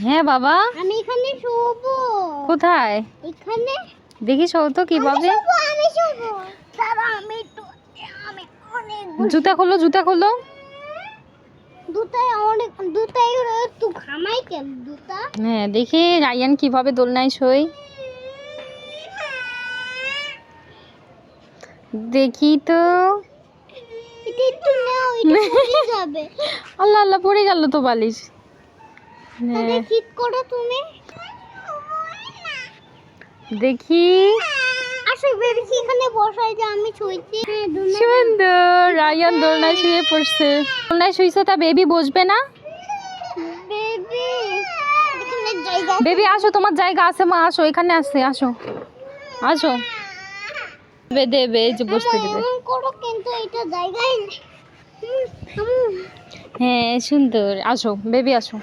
হ্যাঁ বাবা, আমি এখানে শোবো। কোথায়? এখানে দেখি শো তো কিভাবে। আমি শোবো। দাঁড়া, আমি অনেক জুতা খোলো, জুতা খোলো। দুটাই একটু ঘামাই কেন দুটা। হ্যাঁ, দেখি রায়ান কিভাবে দোলনায় শোয়। দেখি তো। এটা একটু নাও, এটা পড়ে যাবে। আল্লাহ আল্লাহ, পড়ে গেল তো বালিশ। তাহলে হ্যাঁ, ঠিক করো তুমি। দেখি। আসো বেবি, এখানে বসাই যে আমি শুইছি। সুন্দর, রায়ান দোলনায় শুয়ে পড়ছে। দোলনায় শুইছো, তা বেবি বসবে না? বেবি এখানে জায়গা বেবি আসো, তোমার জায়গা আছে মা, আসো এখানে আছে, আসো আসো। দেবে দেবে, এই যে বসতে দেবে। এমন করো কিন্তু এটা জায়গায় নেই। হ্যাঁ সুন্দর, আসো বেবি আসো।